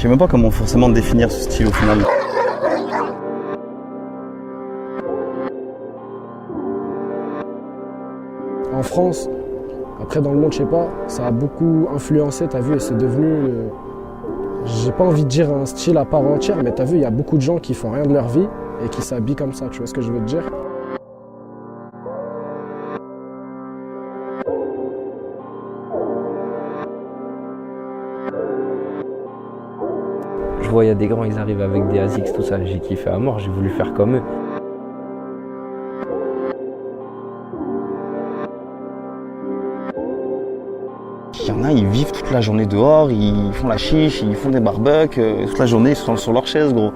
sais même pas comment forcément définir ce style au final. En France, après dans le monde, je sais pas, ça a beaucoup influencé, t'as vu, et c'est devenu, j'ai pas envie de dire un style à part entière, mais t'as vu, il y a beaucoup de gens qui font rien de leur vie et qui s'habillent comme ça, tu vois ce que je veux te dire? Je vois, il y a des grands, ils arrivent avec des ASICS, tout ça, j'ai kiffé à mort, j'ai voulu faire comme eux. Il y en a, ils vivent toute la journée dehors, ils font la chiche, ils font des barbecues, toute la journée ils sont sur leur chaise gros.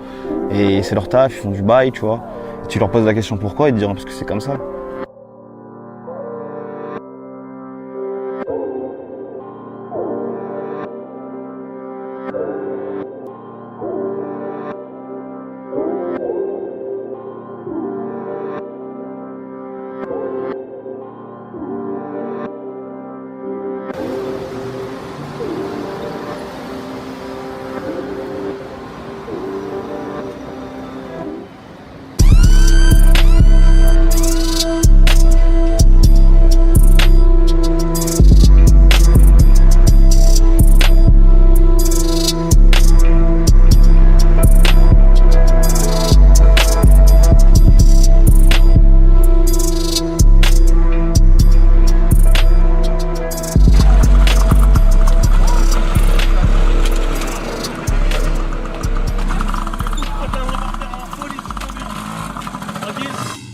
Et c'est leur taf, ils font du bail, tu vois. Et tu leur poses la question pourquoi, ils te diront parce que c'est comme ça.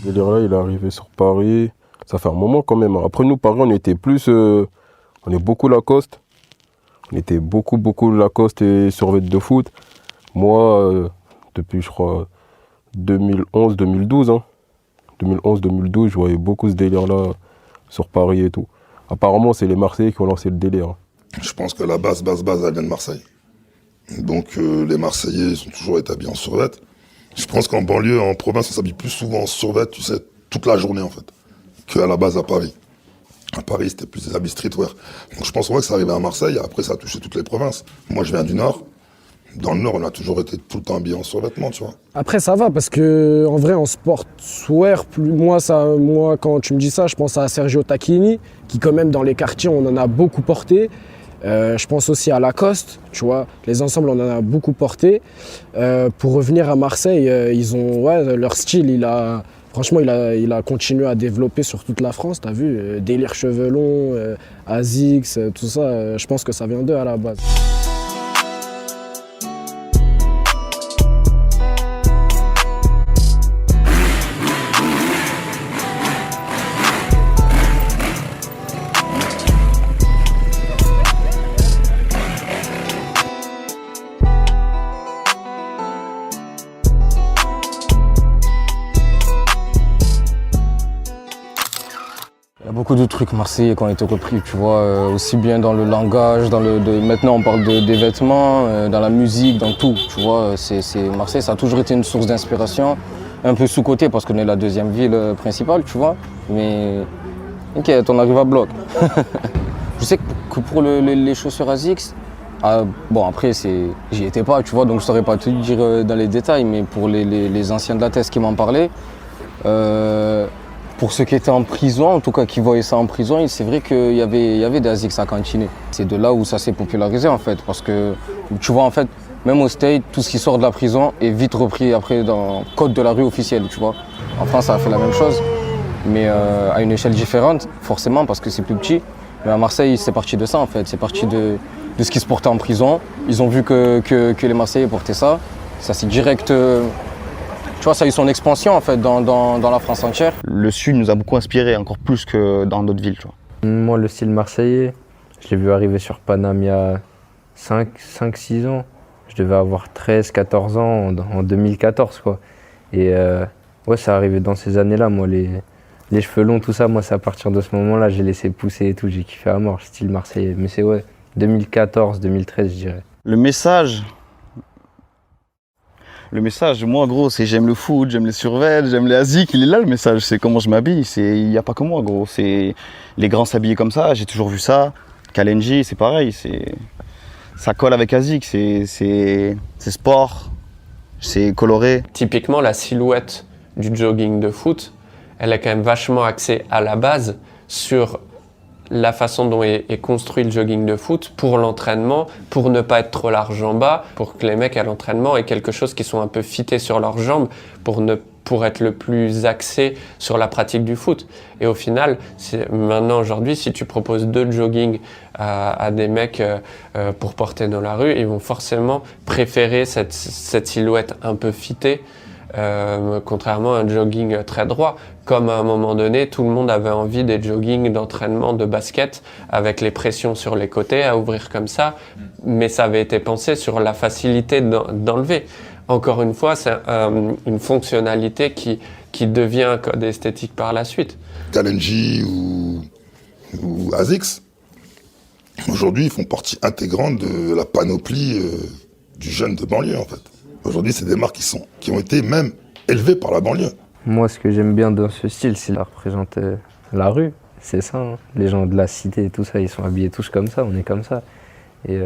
Ce délire-là, il est arrivé sur Paris. Ça fait un moment quand même. Après, nous, Paris, on était plus. On est beaucoup Lacoste. On était beaucoup Lacoste et survêtements de foot. Moi, depuis, je crois, 2011-2012. Hein. 2011-2012, je voyais beaucoup ce délire-là sur Paris et tout. Apparemment, c'est les Marseillais qui ont lancé le délire. Hein. Je pense que la base, elle vient de Marseille. Donc, les Marseillais, ils sont toujours établis en survêt. Je pense qu'en banlieue, en province, on s'habille plus souvent en survêt, tu sais, toute la journée, en fait, qu'à la base à Paris. À Paris, c'était plus des habits streetwear. Donc je pense que ça arrivait à Marseille, après ça a touché toutes les provinces. Moi, je viens du Nord. Dans le Nord, on a toujours été tout le temps habillés en survêtement, tu vois. Après, ça va, parce que en vrai, en sportswear, moi, quand tu me dis ça, je pense à Sergio Tacchini, qui quand même, dans les quartiers, on en a beaucoup porté. Je pense aussi à Lacoste, tu vois, les ensembles on en a beaucoup porté. Pour revenir à Marseille, ils ont, leur style, il a continué à développer sur toute la France, t'as vu, délire cheveux longs, ASICS, tout ça, je pense que ça vient d'eux à la base. Il y a beaucoup de trucs marseillais qui ont été repris, tu vois, aussi bien dans le langage, maintenant on parle des vêtements, dans la musique, dans tout, tu vois. Marseille, ça a toujours été une source d'inspiration, un peu sous-cotée parce qu'on est la deuxième ville principale, tu vois. Mais t'inquiète, on arrive à bloc. Je sais que pour les chaussures ASICS, bon après j'y étais pas, tu vois, donc je saurais pas te dire dans les détails, mais pour les anciens de la thèse qui m'en parlaient, pour ceux qui étaient en prison, en tout cas qui voyaient ça en prison, c'est vrai qu'il y avait des ASICS à cantiner. C'est de là où ça s'est popularisé en fait, parce que tu vois en fait, même au States, tout ce qui sort de la prison est vite repris après dans le code de la rue officiel, tu vois. En France, ça a fait la même chose, mais à une échelle différente, forcément, parce que c'est plus petit. Mais à Marseille, c'est parti de ça en fait, c'est parti de ce qui se portait en prison. Ils ont vu que les Marseillais portaient ça, ça s'est direct... Tu vois, ça a eu son expansion en fait dans la France entière. Le Sud nous a beaucoup inspiré, encore plus que dans d'autres villes, tu vois. Moi, le style marseillais, je l'ai vu arriver sur Paname il y a 5-6 ans. Je devais avoir 13-14 ans en 2014, quoi. Et ouais, ça arrivait dans ces années-là, moi, les cheveux longs, tout ça, moi, c'est à partir de ce moment-là, j'ai laissé pousser et tout, j'ai kiffé à mort, style marseillais. Mais c'est, ouais, 2014-2013, je dirais. Le message, moi, gros, c'est j'aime le foot, j'aime les survêtements, j'aime les ASICS, il est là le message, c'est comment je m'habille, il n'y a pas que moi, gros, c'est les grands s'habiller comme ça, j'ai toujours vu ça, Kalenji, c'est pareil, ça colle avec ASICS, c'est sport, c'est coloré. Typiquement, la silhouette du jogging de foot, elle est quand même vachement axée à la base sur la façon dont est construit le jogging de foot pour l'entraînement, pour ne pas être trop large en bas, pour que les mecs à l'entraînement aient quelque chose qui soit un peu fité sur leurs jambes pour être le plus axé sur la pratique du foot. Et au final, maintenant aujourd'hui, si tu proposes 2 jogging à des mecs pour porter dans la rue, ils vont forcément préférer cette silhouette un peu fitée, contrairement à un jogging très droit. Comme à un moment donné, tout le monde avait envie des joggings d'entraînement de basket avec les pressions sur les côtés à ouvrir comme ça, mais ça avait été pensé sur la facilité d'enlever. Encore une fois, c'est une fonctionnalité qui devient un code esthétique par la suite. Kalenji ou ASICS, aujourd'hui, ils font partie intégrante de la panoplie du jeune de banlieue, en fait. Aujourd'hui, c'est des marques qui ont été même élevées par la banlieue. Moi, ce que j'aime bien dans ce style, c'est de représenter la rue. C'est ça, hein. Les gens de la cité et tout ça, ils sont habillés tous comme ça, on est comme ça. Et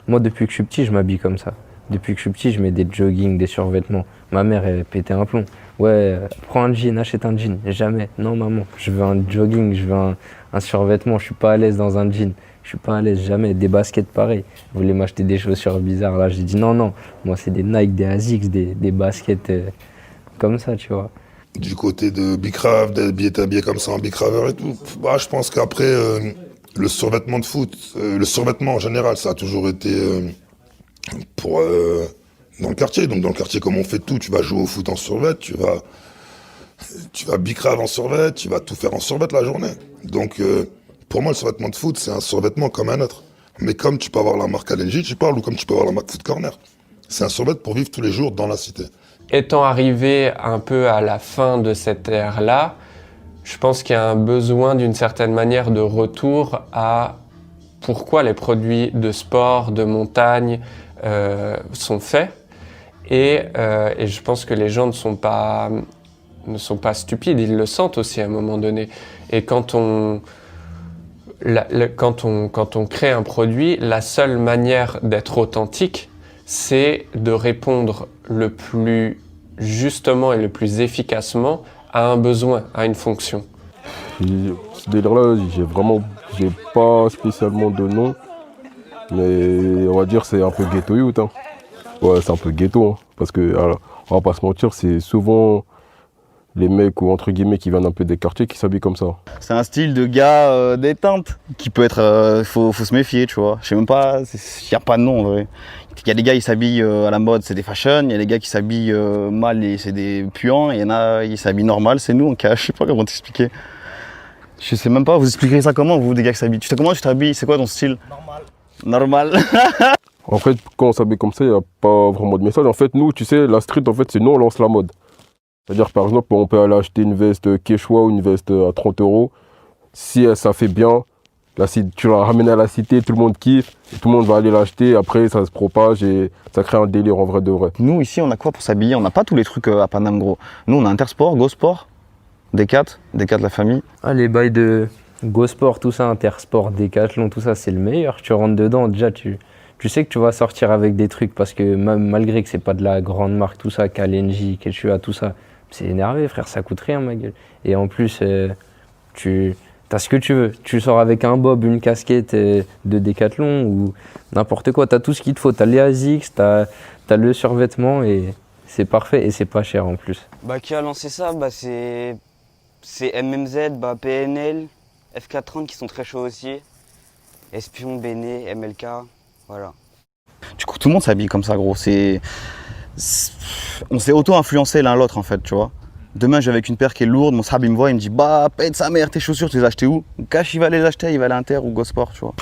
moi, depuis que je suis petit, je m'habille comme ça. Depuis que je suis petit, je mets des joggings, des survêtements. Ma mère, elle pétait un plomb. Ouais, prends un jean, achète un jean. Jamais. Non, maman, je veux un jogging, je veux un survêtement. Je suis pas à l'aise dans un jean. Je suis pas à l'aise, jamais. Des baskets, pareil. Vous voulez m'acheter des chaussures bizarres. Là, j'ai dit non. Moi, c'est des Nike, des ASICS, des baskets comme ça, tu vois. Du côté de Bicrave, d'être habillé comme ça en bicraveur et tout, bah, je pense qu'après, le survêtement de foot, le survêtement en général, ça a toujours été dans le quartier. Donc dans le quartier, comme on fait tout, tu vas jouer au foot en survêt, tu vas bicrave en survêt, tu vas tout faire en survêt la journée. Donc pour moi, le survêtement de foot, c'est un survêtement comme un autre. Mais comme tu peux avoir la marque Kalenji, tu parles, ou comme tu peux avoir la marque Foot Corner. C'est un survêt pour vivre tous les jours dans la cité. Étant arrivé un peu à la fin de cette ère-là, je pense qu'il y a un besoin d'une certaine manière de retour à pourquoi les produits de sport, de montagne sont faits. Et je pense que les gens ne sont pas stupides, ils le sentent aussi à un moment donné. Et quand on crée un produit, la seule manière d'être authentique, c'est de répondre le plus justement et le plus efficacement à un besoin, à une fonction. Ce délire-là, j'ai pas spécialement de nom, mais on va dire c'est un peu ghetto youth. Hein. Ouais, c'est un peu ghetto, hein, parce que alors, on va pas se mentir, c'est souvent les mecs ou entre guillemets qui viennent un peu des quartiers qui s'habillent comme ça. C'est un style de gars déteinte qui peut être. Faut se méfier, tu vois. Je sais même pas, il n'y a pas de nom en vrai. Il y a des gars qui s'habillent à la mode, c'est des fashion. Il y a des gars qui s'habillent mal et c'est des puants. Il y en a qui s'habillent normal, c'est nous en cash. Je sais pas comment t'expliquer. Je sais même pas, vous expliquerez ça comment, vous, des gars qui s'habillent. Tu sais comment tu t'habilles, c'est quoi ton style? Normal. En fait, quand on s'habille comme ça, il n'y a pas vraiment de message. En fait, nous, tu sais, la street, en fait, c'est nous, on lance la mode. C'est-à-dire, par exemple, on peut aller acheter une veste Quechua ou une veste à 30 €. Si ça fait bien, tu la ramènes à la cité, tout le monde kiffe, et tout le monde va aller l'acheter. Après, ça se propage et ça crée un délire en vrai de vrai. Nous, ici, on a quoi pour s'habiller? On n'a pas tous les trucs à Paname, gros. Nous, on a Intersport, GoSport, Decat la famille. Ah, les bails de GoSport, tout ça, Intersport, Decathlon, tout ça, c'est le meilleur. Tu rentres dedans, déjà, tu sais que tu vas sortir avec des trucs parce que malgré que c'est pas de la grande marque, tout ça, Kalenji, Quechua, tout ça, c'est énervé, frère, ça coûte rien, ma gueule. Et en plus, tu as ce que tu veux. Tu sors avec un bob, une casquette de Decathlon ou n'importe quoi. Tu as tout ce qu'il te faut. Tu as les ASICS, tu as le survêtement et c'est parfait et c'est pas cher en plus. Qui a lancé ça, c'est MMZ, PNL, F430 qui sont très chauds aussi, Espion, Béné, MLK, voilà. Du coup, tout le monde s'habille comme ça, gros. On s'est auto-influencé l'un l'autre, en fait, tu vois. Demain, je vais avec une paire qui est lourde, mon sahab, il me voit, il me dit « paye de sa mère, tes chaussures, tu les as achetées où ?» Cash, il va les acheter, il va aller à Inter ou GoSport, tu vois.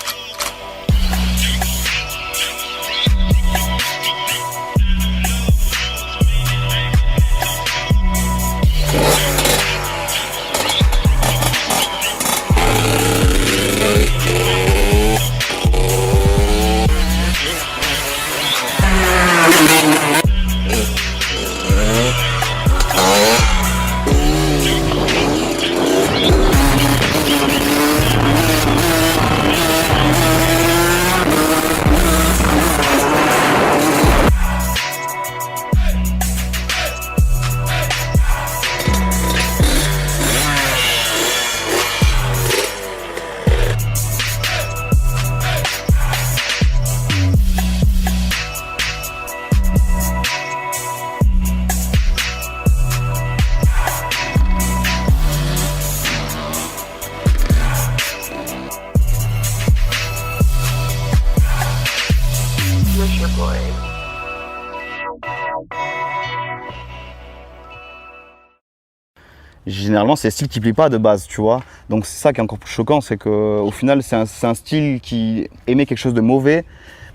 Généralement, c'est un style qui plaît pas de base, tu vois. Donc c'est ça qui est encore plus choquant, c'est qu'au final, c'est un style qui émet quelque chose de mauvais,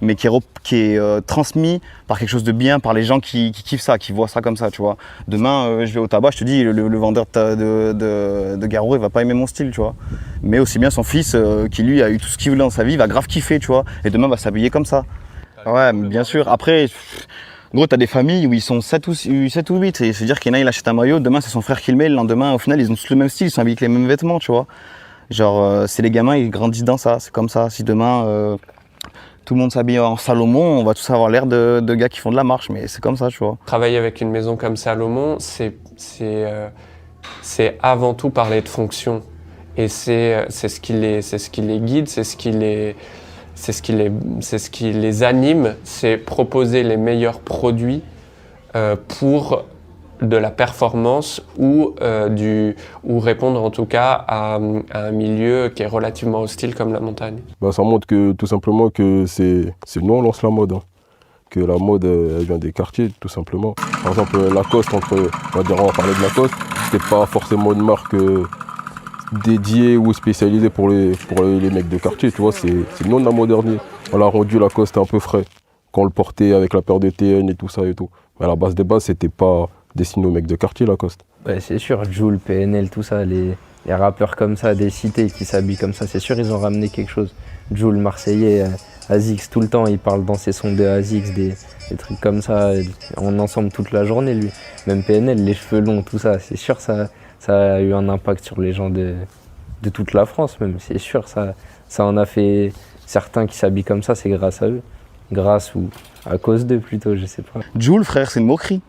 mais qui est transmis par quelque chose de bien, par les gens qui kiffent ça, qui voient ça comme ça, tu vois. Demain, je vais au tabac, je te dis, le vendeur de Garo, il va pas aimer mon style, tu vois. Mais aussi bien son fils, qui lui a eu tout ce qu'il voulait dans sa vie, il va grave kiffer, tu vois. Et demain, va s'habiller comme ça. Ouais, mais bien sûr. Après, gros, t'as des familles où ils sont 7 ou 8, c'est-à-dire qu'il y en a, il achète un maillot, demain c'est son frère qui le met, le lendemain, au final, ils ont tous le même style, ils sont habillés avec les mêmes vêtements, tu vois. Genre, c'est les gamins, ils grandissent dans ça, c'est comme ça. Si demain, tout le monde s'habille en Salomon, on va tous avoir l'air de gars qui font de la marche, mais c'est comme ça, tu vois. Travailler avec une maison comme Salomon, c'est avant tout parler de fonction. Et c'est ce qui les guide, c'est ce qui les anime, c'est proposer les meilleurs produits pour de la performance ou répondre en tout cas à un milieu qui est relativement hostile comme la montagne. Bah, ça montre que tout simplement que c'est nous on lance la mode. Hein. Que la mode elle vient des quartiers tout simplement. Par exemple Lacoste, on va parler de Lacoste, c'était pas forcément une marque dédiée ou spécialisée pour les mecs de quartier, tu vois, c'est nous on l'a modernisé. On l'a rendu Lacoste un peu frais, quand on le portait avec la paire de TN et tout ça et tout. Mais à la base des bases, c'était pas destiné aux mecs de quartier Lacoste. Ouais, c'est sûr, Jul, PNL, tout ça, les rappeurs comme ça, des cités qui s'habillent comme ça, c'est sûr ils ont ramené quelque chose. Jul, Marseillais, Azix, tout le temps, il parle dans ses sons de Azix, des trucs comme ça, on ensemble toute la journée lui. Même PNL, les cheveux longs, tout ça, c'est sûr ça a eu un impact sur les gens de toute la France même, c'est sûr, ça en a fait certains qui s'habillent comme ça, c'est grâce à eux. Grâce ou à cause d'eux plutôt, je sais pas. Jul, frère, c'est une moquerie.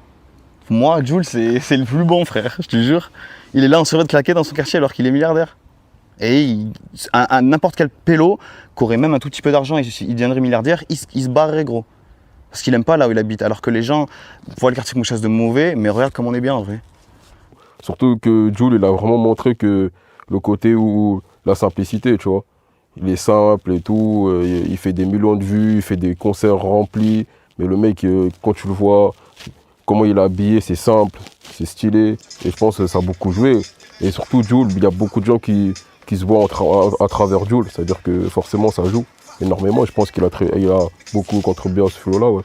Moi, Jul, c'est le plus bon, frère, je te jure. Il est là en survêt claqué dans son quartier alors qu'il est milliardaire. Et n'importe quel pélo qui aurait même un tout petit peu d'argent, il deviendrait milliardaire, il se barrerait, gros. Parce qu'il aime pas là où il habite. Alors que les gens voient le quartier comme quelque chose de mauvais, mais regarde comme on est bien en vrai. Surtout que Jul, il a vraiment montré que le côté où la simplicité, tu vois. Il est simple et tout, il fait des millions de vues, il fait des concerts remplis. Mais le mec, quand tu le vois, comment il est habillé, c'est simple, c'est stylé. Et je pense que ça a beaucoup joué. Et surtout, Jul, il y a beaucoup de gens qui se voient à travers Jul. C'est-à-dire que forcément, ça joue énormément. Je pense qu'il a beaucoup contribué à ce flow-là, ouais.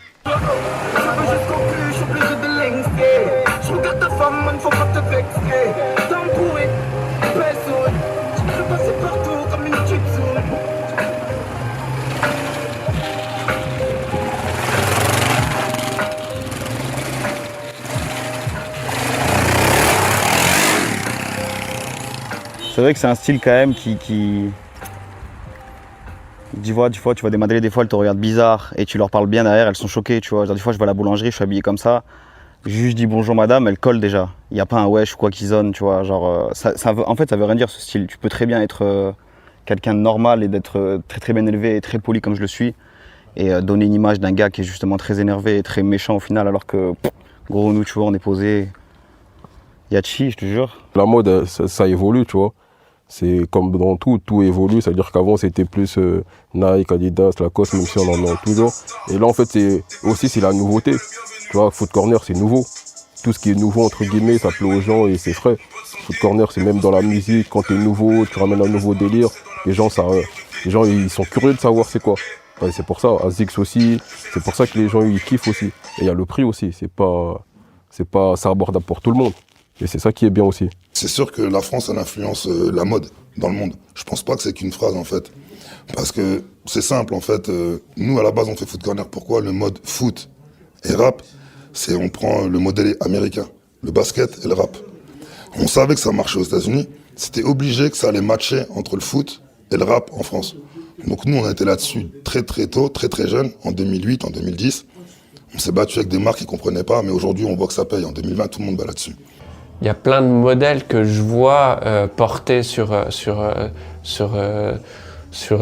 C'est vrai que c'est un style quand même qui... des fois, tu vois des madrilènes, des fois elles te regardent bizarre et tu leur parles bien derrière, elles sont choquées, tu vois. Genre, des fois je vais à la boulangerie, je suis habillé comme ça, je dis bonjour madame, elle colle déjà. Il n'y a pas un wesh ou quoi qui zone, tu vois. Genre, en fait ça veut rien dire ce style. Tu peux très bien être quelqu'un de normal et d'être très très bien élevé et très poli comme je le suis et donner une image d'un gars qui est justement très énervé et très méchant au final alors que, gros, nous tu vois, on est posé, il y a de chi, je te jure. La mode, ça évolue, tu vois. C'est comme dans tout évolue, c'est-à-dire qu'avant c'était plus Nike, Adidas, Lacoste, même si on en a toujours. Et là en fait c'est la nouveauté. Tu vois, Foot Corner c'est nouveau. Tout ce qui est nouveau entre guillemets, ça plaît aux gens et c'est frais. Foot Corner c'est même dans la musique, quand t'es nouveau, tu ramènes un nouveau délire. Les gens ils sont curieux de savoir c'est quoi. Ouais, c'est pour ça, Azix aussi, c'est pour ça que les gens ils kiffent aussi. Et il y a le prix aussi, c'est abordable pour tout le monde. Et c'est ça qui est bien aussi. C'est sûr que la France, elle influence la mode dans le monde. Je pense pas que c'est qu'une phrase, en fait. Parce que c'est simple, en fait. Nous, à la base, on fait Foot Corner. Pourquoi le mode foot et rap, on prend le modèle américain, le basket et le rap. On savait que ça marchait aux États-Unis. C'était obligé que ça allait matcher entre le foot et le rap en France. Donc nous, on a été là-dessus très très tôt, très très jeune, en 2008, en 2010. On s'est battu avec des marques qui comprenaient pas, mais aujourd'hui, on voit que ça paye. En 2020, tout le monde va là-dessus. Il y a plein de modèles que je vois portés sur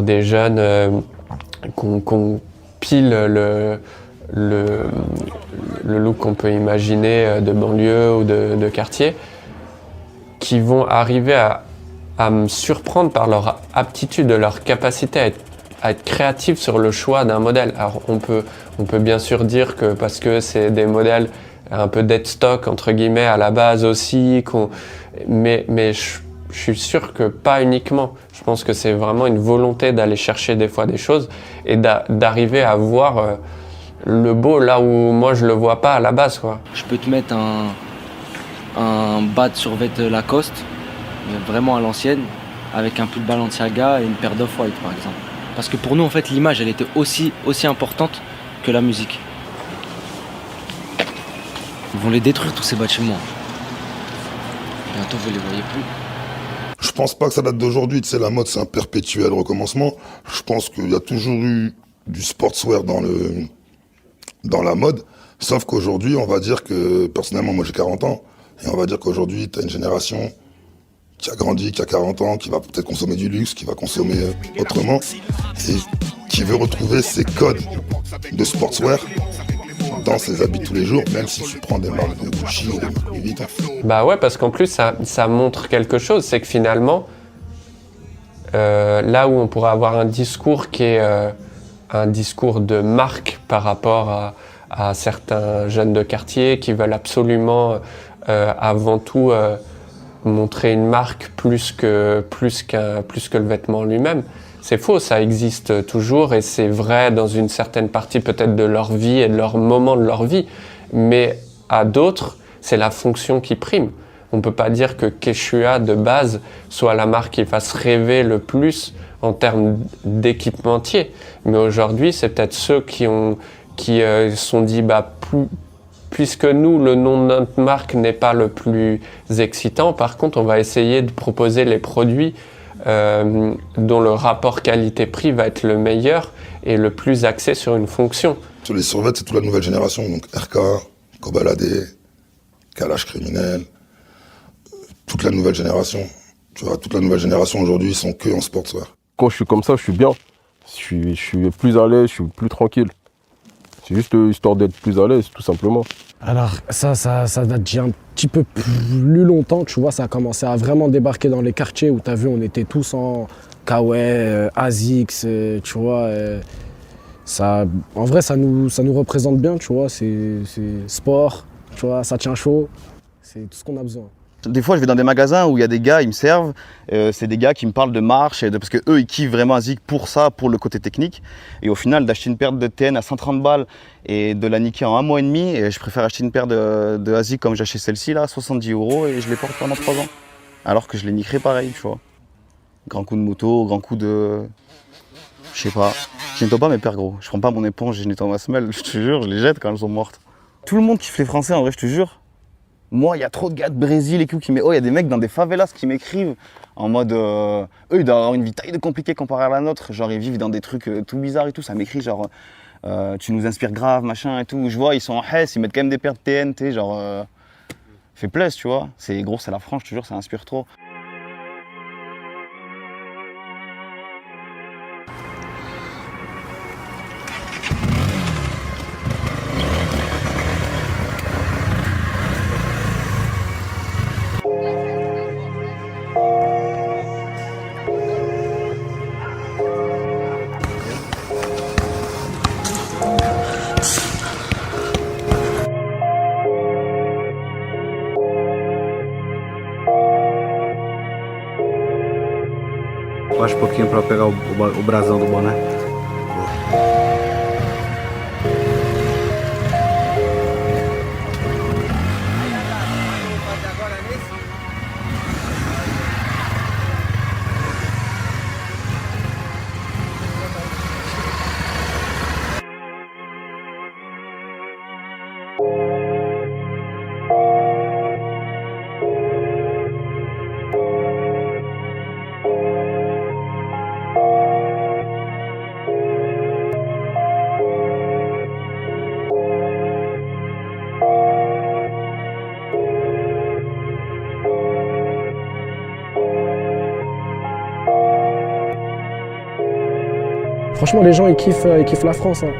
des jeunes qu'on pile le look qu'on peut imaginer de banlieue ou de quartier, qui vont arriver à me surprendre par leur aptitude, leur capacité à être à être créatif sur le choix d'un modèle. Alors on peut bien sûr dire que parce que c'est des modèles un peu dead stock entre guillemets à la base aussi, mais je suis sûr que pas uniquement. Je pense que c'est vraiment une volonté d'aller chercher des fois des choses et d'arriver à voir le beau là où moi je le vois pas à la base, quoi. Je peux te mettre un bas de survêt Lacoste, mais vraiment à l'ancienne, avec un pull Balenciaga et une paire d'Off-White par exemple. Parce que pour nous en fait l'image elle était aussi importante que la musique. Ils vont les détruire tous ces bâtiments. Bientôt vous les voyez plus. Je pense pas que ça date d'aujourd'hui, tu sais, la mode c'est un perpétuel recommencement. Je pense qu'il y a toujours eu du sportswear dans la mode, sauf qu'aujourd'hui, on va dire que, personnellement, moi j'ai 40 ans, et on va dire qu'aujourd'hui, tu as une génération qui a grandi, qui a 40 ans, qui va peut-être consommer du luxe, qui va consommer autrement, et qui veut retrouver ses codes de sportswear dans ses habits tous les jours, même si tu prends des marques de Gucci ou des marques Louis Vuitton. Bah ouais, parce qu'en plus, ça montre quelque chose, c'est que finalement, là où on pourrait avoir un discours qui est un discours de marque par rapport à certains jeunes de quartier qui veulent absolument, avant tout, montrer une marque plus que le vêtement lui-même. C'est faux, ça existe toujours et c'est vrai dans une certaine partie peut-être de leur vie et de leur moment de leur vie. Mais à d'autres, c'est la fonction qui prime. On ne peut pas dire que Quechua de base soit la marque qui fasse rêver le plus en termes d'équipementier. Mais aujourd'hui, c'est peut-être ceux qui se sont dit puisque nous, le nom de notre marque n'est pas le plus excitant, par contre, on va essayer de proposer les produits dont le rapport qualité-prix va être le meilleur et le plus axé sur une fonction. Sur les survêtements, c'est toute la nouvelle génération, donc RK, Kobalade, Kalash Criminel, toute la nouvelle génération. Tu vois, toute la nouvelle génération aujourd'hui, ils sont que en sportswear. Quand je suis comme ça, je suis bien. Je suis plus à l'aise, je suis plus tranquille. C'est juste histoire d'être plus à l'aise, tout simplement. Alors ça date d'il y a un petit peu plus longtemps, tu vois, ça a commencé à vraiment débarquer dans les quartiers où t'as vu, on était tous en Kawaii, Asics, tu vois. En vrai, ça nous représente bien, tu vois, c'est sport, tu vois, ça tient chaud, c'est tout ce qu'on a besoin. Des fois, je vais dans des magasins où il y a des gars, ils me servent. C'est des gars qui me parlent de marche, parce qu'eux, ils kiffent vraiment ASIC pour ça, pour le côté technique. Et au final, d'acheter une paire de TN à 130 balles et de la niquer en 1 mois et demi, et je préfère acheter une paire de ASIC comme j'ai acheté celle-ci, là, 70 € et je les porte pendant 3 ans. Alors que je les niquerai pareil, tu vois. Grand coup de moto, grand coup de... Je sais pas. Je nettoie pas mes paires, gros. Je prends pas mon éponge et je nettoie ma semelle, je te jure, je les jette quand elles sont mortes. Tout le monde kiffe les Français, en vrai, je te jure. Moi, il y a trop de gars de Brésil et tout qui il y a des mecs dans des favelas qui m'écrivent en mode eux, ils doivent avoir une vie taille de compliquée comparée à la nôtre. Genre, ils vivent dans des trucs tout bizarres et tout. Ça m'écrit genre, tu nous inspires grave, machin et tout. Je vois, ils sont en Hesse, ils mettent quand même des paires de TNT, genre, fait plaisir, tu vois. C'est gros, c'est la France, je te jure, ça inspire trop. Baixa um pouquinho para pegar o brasão do boné. Franchement, les gens, ils kiffent la France, hein.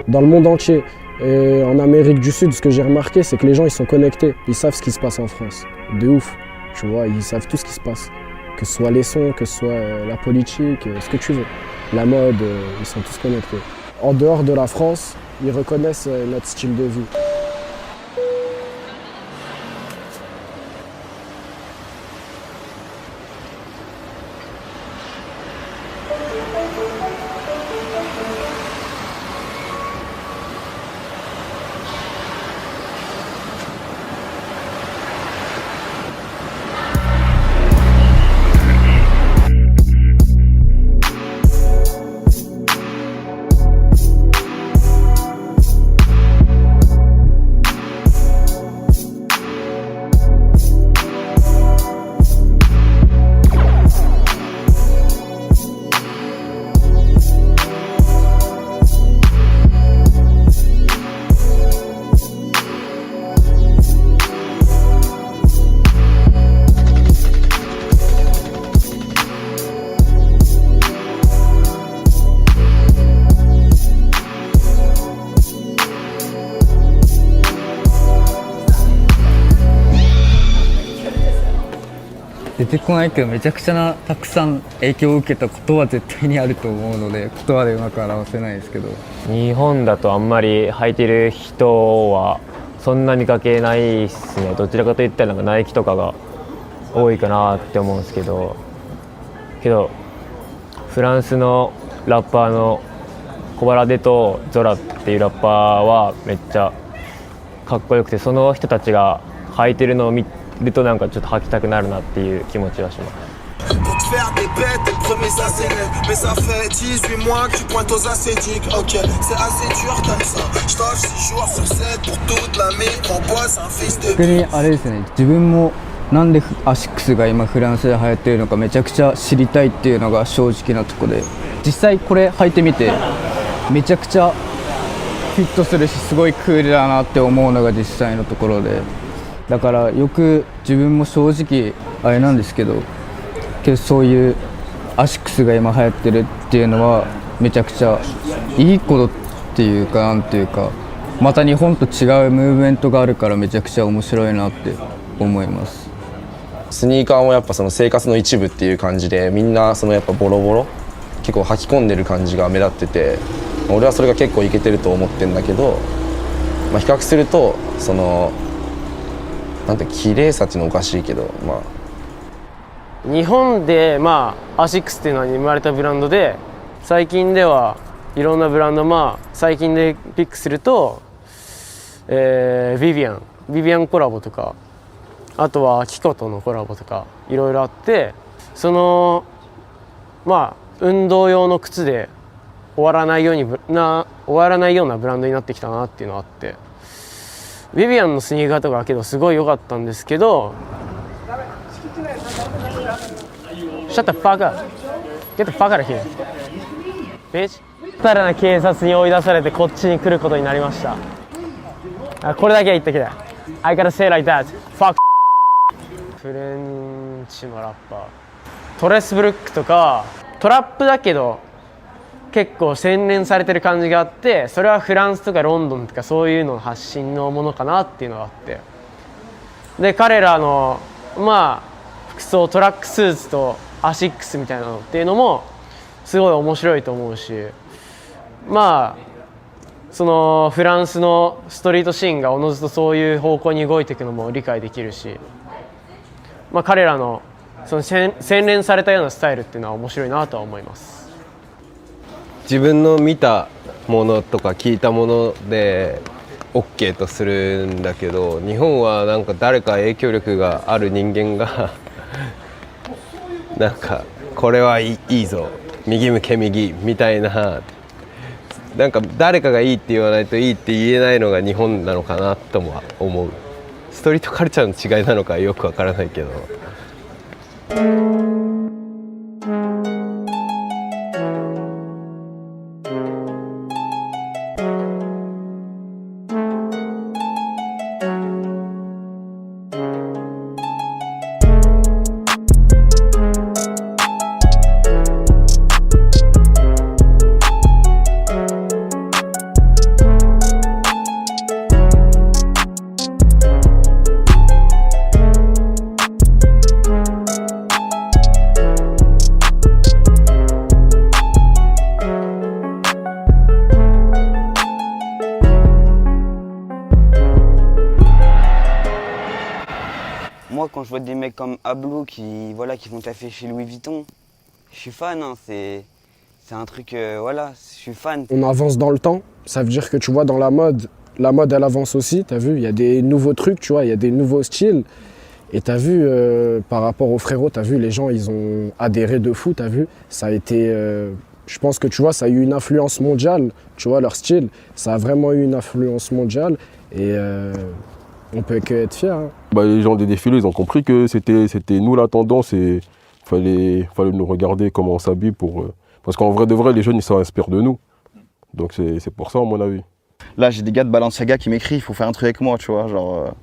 Dans le monde entier. Et en Amérique du Sud, ce que j'ai remarqué, c'est que les gens, ils sont connectés. Ils savent ce qui se passe en France. De ouf. Tu vois, ils savent tout ce qui se passe. Que ce soit les sons, que ce soit la politique, ce que tu veux. la mode, ils sont tous connectés. En dehors de la France, ils reconnaissent notre style de vie.出てこないけどめちゃくちゃなたくさん影響を受けたことは絶対にあると思うので言葉でうまく表せないですけど、日本だとあんまり履いてる人はそんな見かけないですね。どちらかといったらなんかナイキとかが多いかなって思うんですけど、フランスのラッパーのコバラデとゾラっていうラッパーはめっちゃかっこよくて、その人たちが履いてるのを見るとなんかちょっと履きたくなるなっていう気持ちはします。Pour te faire des bêtes, tes premiers assénés. Mais ça fait 18 mois que tu pointes aux acédiques. Ok, c'est assez dur comme ça. Je tâche 6 jours sur 7 pour toute la métropole, c'est un fils de. 逆にあれですね、自分もなんでアシックスが今フランスで流行ってるのかめちゃくちゃ知りたいっていうのが正直なとこで、実際これ履いてみてめちゃくちゃフィットするしすごいクールだなって思うのが実際のところで、だからよく自分も正直あれなんですけど、そういうアシックスが今流行ってるっていうのはめちゃくちゃいいことっていうか、なんていうか、また日本と違うムーブメントがあるからめちゃくちゃ面白いなって思います。スニーカーもやっぱその生活の一部っていう感じで、みんなそのやっぱボロボロ結構履き込んでる感じが目立ってて、俺はそれが結構イケてると思ってんだけど、比較するとそのなんて綺麗さっていうのはおかしいけど、日本でアシックスっていうのは生まれたブランドで、最近ではいろんなブランド、最近でピックすると、ビビアンコラボとか、あとはキコとのコラボとかいろいろあって、その運動用の靴で終わらないようなブランドになってきたなっていうのがあって、ビビアンのスニーカーとかけどすごい良かったんですけど、Shut the fuck up. Get the fuck out of here. Bitch. たらな警察に追い出されてこっちに来ることになりました。これだけは言ってきて。I gotta say like that. Fuck. フレンチのラッパー。トレスブルックとかトラップだけど結構洗練されてる感じがあって、それはフランスとかロンドンとかそういうの発信のものかなっていうのがあって、で彼らの服装、トラックスーツとアシックスみたいなのっていうのもすごい面白いと思うし、そのフランスのストリートシーンがおのずとそういう方向に動いていくのも理解できるし、彼らのその洗練されたようなスタイルっていうのは面白いなとは思います。自分の見たものとか聞いたもので OK とするんだけど、日本はなんか誰か影響力がある人間がなんかこれはいいぞ、右向け右みたいな、なんか誰かがいいって言わないといいって言えないのが日本なのかなとも思う。ストリートカルチャーの違いなのかよくわからないけど。Moi, quand je vois des mecs comme Ablo qui font taffer chez Louis Vuitton, je suis fan, hein, c'est un truc, voilà, je suis fan. On avance dans le temps, ça veut dire que tu vois dans la mode elle avance aussi, t'as vu, il y a des nouveaux trucs, tu vois, il y a des nouveaux styles. Et t'as vu, par rapport aux frérots, t'as vu, les gens, ils ont adhéré de fou, t'as vu, ça a été, je pense que tu vois, ça a eu une influence mondiale, tu vois, leur style, ça a vraiment eu une influence mondiale et on peut que être fiers. Hein. Bah, les gens des défilés, ils ont compris que c'était nous la tendance et fallait nous regarder comment on s'habille parce qu'en vrai de vrai, les jeunes, ils s'inspirent de nous. Donc c'est pour ça, à mon avis. Là, j'ai des gars de Balenciaga qui m'écrivent, il faut faire un truc avec moi, tu vois, genre...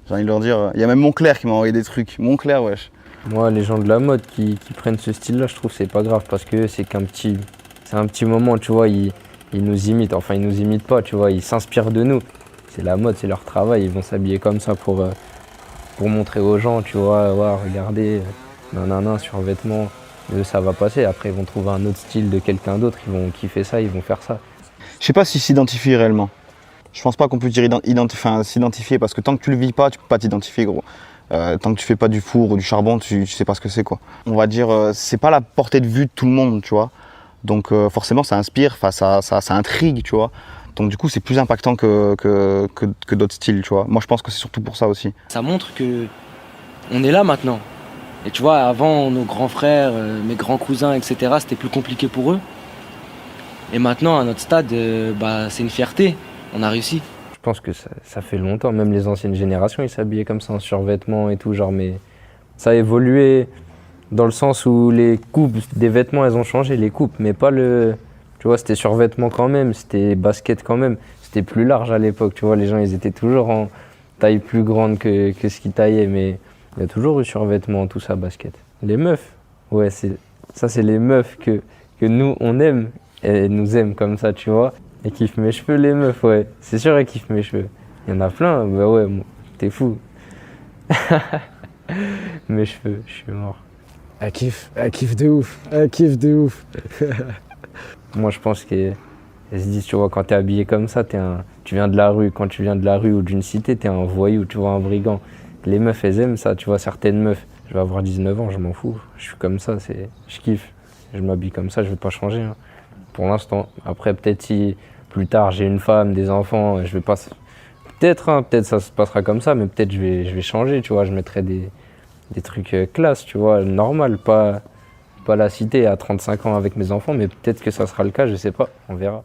J'ai envie de leur dire, il y a même Moncler qui m'a envoyé des trucs. Moncler, wesh. Moi, les gens de la mode qui prennent ce style-là, je trouve que c'est pas grave parce que c'est un petit moment, tu vois, ils nous imitent. Enfin, ils nous imitent pas, tu vois, ils s'inspirent de nous. C'est la mode, c'est leur travail, ils vont s'habiller comme ça pour montrer aux gens, tu vois, ouais, regardez, nanana, survêtement. Eux, ça va passer. Après, ils vont trouver un autre style de quelqu'un d'autre, ils vont kiffer ça, ils vont faire ça. Je sais pas s'ils s'identifient réellement. Je pense pas qu'on peut dire s'identifier parce que tant que tu le vis pas, tu peux pas t'identifier, gros. Tant que tu fais pas du four ou du charbon, tu sais pas ce que c'est, quoi. On va dire, c'est pas la portée de vue de tout le monde, tu vois. Donc forcément, ça inspire, ça intrigue, tu vois. Donc du coup, c'est plus impactant que d'autres styles, tu vois. Moi, je pense que c'est surtout pour ça aussi. Ça montre que on est là maintenant. Et tu vois, avant, nos grands frères, mes grands cousins, etc., c'était plus compliqué pour eux. Et maintenant, à notre stade, c'est une fierté. On a réussi. Je pense que ça fait longtemps, même les anciennes générations, ils s'habillaient comme ça en survêtements et tout, genre, mais ça a évolué dans le sens où les coupes des vêtements, elles ont changé, les coupes, mais pas le... Tu vois, c'était survêtement quand même, c'était basket quand même, c'était plus large à l'époque, tu vois, les gens, ils étaient toujours en taille plus grande que ce qu'ils taillaient, mais il y a toujours eu survêtement, tout ça, basket. Les meufs, ouais, ça c'est les meufs que nous, on aime, et elles nous aiment comme ça, tu vois. Elles kiffent mes cheveux, les meufs, ouais. C'est sûr, elles kiffent mes cheveux. Il y en a plein, bah ouais, t'es fou. Mes cheveux, je suis mort. Elle kiffe de ouf, elle kiffe de ouf. Moi, je pense qu'elles se disent, tu vois, quand t'es habillé comme ça, tu viens de la rue. Quand tu viens de la rue ou d'une cité, t'es un voyou, tu vois, un brigand. Les meufs, elles aiment ça, tu vois, certaines meufs. Je vais avoir 19 ans, je m'en fous. Je suis comme ça, je kiffe. Je m'habille comme ça, je vais pas changer. Hein. Pour l'instant. Après, peut-être si plus tard j'ai une femme, des enfants, je vais pas. Peut-être ça se passera comme ça, mais peut-être je vais changer, tu vois. Je mettrai des trucs classe, tu vois, normal, pas la cité à 35 ans avec mes enfants, mais peut-être que ça sera le cas, je sais pas, on verra.